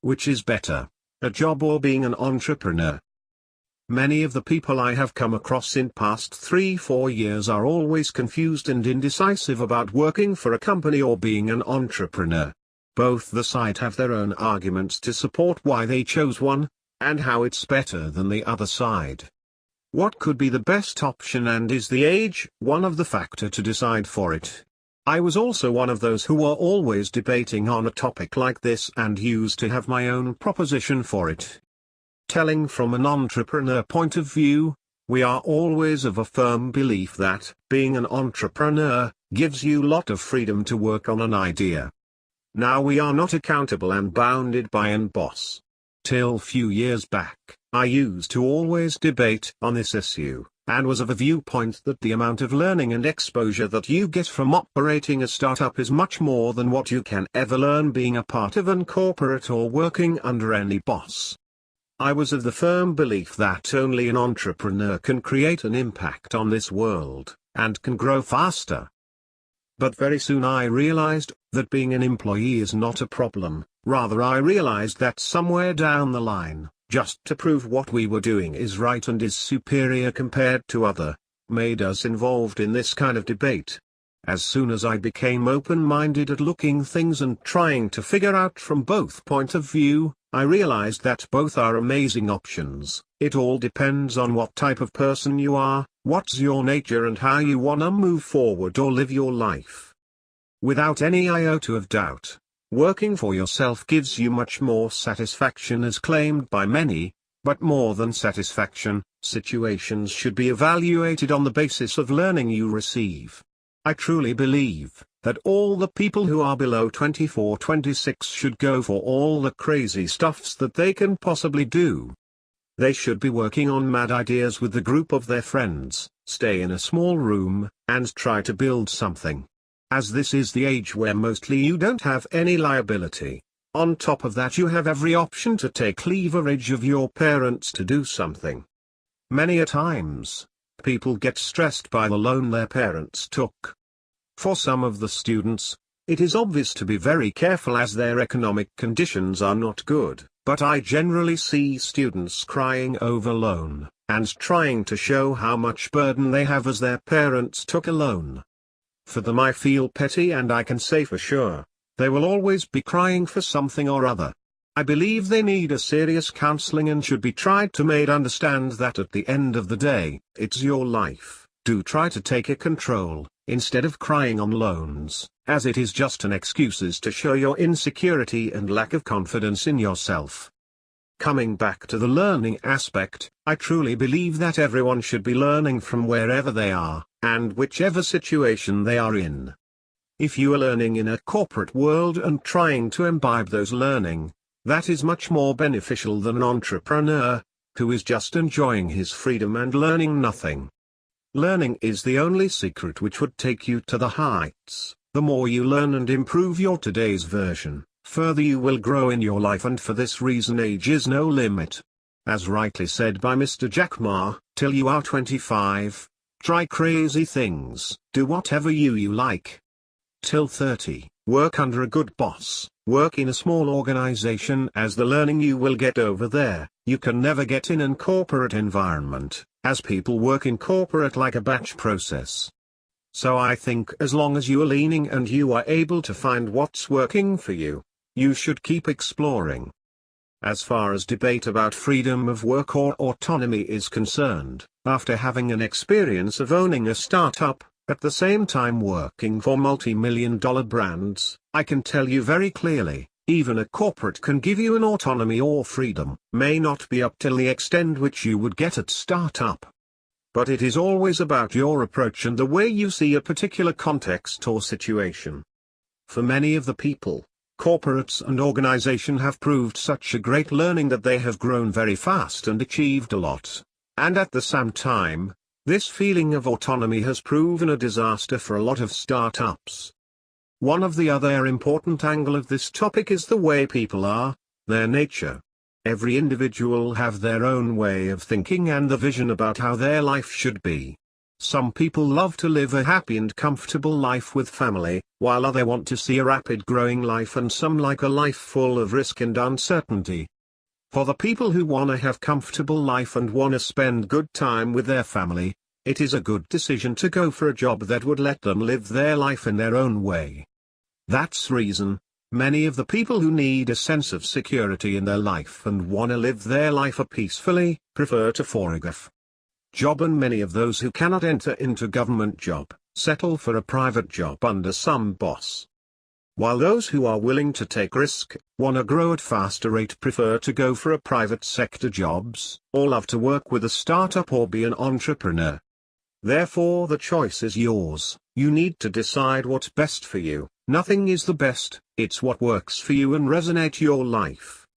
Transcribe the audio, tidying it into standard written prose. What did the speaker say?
Which is better, a job or being an entrepreneur? Many of the people I have come across in past 3-4 years are always confused and indecisive about working for a company or being an entrepreneur. Both the sides have their own arguments to support why they chose one, and how it's better than the other side. What could be the best option, and is the age one of the factor to decide for it? I was also one of those who were always debating on a topic like this and used to have my own proposition for it. Telling from an entrepreneur point of view, we are always of a firm belief that being an entrepreneur gives you lot of freedom to work on an idea. Now we are not accountable and bounded by an boss. Till few years back, I used to always debate on this issue, and was of a viewpoint that the amount of learning and exposure that you get from operating a startup is much more than what you can ever learn being a part of an corporate or working under any boss. I was of the firm belief that only an entrepreneur can create an impact on this world, and can grow faster. But very soon I realized that being an employee is not a problem. Rather, I realized that somewhere down the line, just to prove what we were doing is right and is superior compared to other, made us involved in this kind of debate. As soon as I became open-minded at looking things and trying to figure out from both point of view, I realized that both are amazing options. It all depends on what type of person you are, what's your nature, and how you wanna move forward or live your life. Without any iota of doubt, working for yourself gives you much more satisfaction as claimed by many, but more than satisfaction, situations should be evaluated on the basis of learning you receive. I truly believe that all the people who are below 24-26 should go for all the crazy stuffs that they can possibly do. They should be working on mad ideas with the group of their friends, stay in a small room, and try to build something. As this is the age where mostly you don't have any liability. On top of that, you have every option to take leverage of your parents to do something. Many a times, people get stressed by the loan their parents took. For some of the students, it is obvious to be very careful as their economic conditions are not good, but I generally see students crying over loan, and trying to show how much burden they have as their parents took a loan. For them I feel petty, and I can say for sure, they will always be crying for something or other. I believe they need a serious counseling and should be tried to made understand that at the end of the day, it's your life. Do try to take a control, instead of crying on loans, as it is just an excuses to show your insecurity and lack of confidence in yourself. Coming back to the learning aspect, I truly believe that everyone should be learning from wherever they are, and whichever situation they are in. If you are learning in a corporate world and trying to imbibe those learning, that is much more beneficial than an entrepreneur, who is just enjoying his freedom and learning nothing. Learning is the only secret which would take you to the heights. The more you learn and improve your today's version, further you will grow in your life, and for this reason age is no limit. As rightly said by Mr. Jack Ma, till you are 25, try crazy things, do whatever you like. Till 30, work under a good boss, work in a small organization, as the learning you will get over there, you can never get in an corporate environment, as people work in corporate like a batch process. So I think as long as you are leaning and you are able to find what's working for you, you should keep exploring. As far as debate about freedom of work or autonomy is concerned, after having an experience of owning a startup, at the same time working for multi-million-dollar brands, I can tell you very clearly, even a corporate can give you an autonomy or freedom, may not be up till the extent which you would get at startup. But it is always about your approach and the way you see a particular context or situation. For many of the people, corporates and organization have proved such a great learning that they have grown very fast and achieved a lot. And at the same time, this feeling of autonomy has proven a disaster for a lot of startups. One of the other important angle of this topic is the way people are, their nature. Every individual have their own way of thinking and the vision about how their life should be. Some people love to live a happy and comfortable life with family, while others want to see a rapid growing life, and some like a life full of risk and uncertainty. For the people who wanna have comfortable life and wanna spend good time with their family, it is a good decision to go for a job that would let them live their life in their own way. That's reason, many of the people who need a sense of security in their life and wanna live their life peacefully, prefer to forego job, and many of those who cannot enter into government job, settle for a private job under some boss. While those who are willing to take risk, wanna grow at faster rate, prefer to go for a private sector jobs, or love to work with a startup or be an entrepreneur. Therefore the choice is yours. You need to decide what's best for you. Nothing is the best, it's what works for you and resonate your life.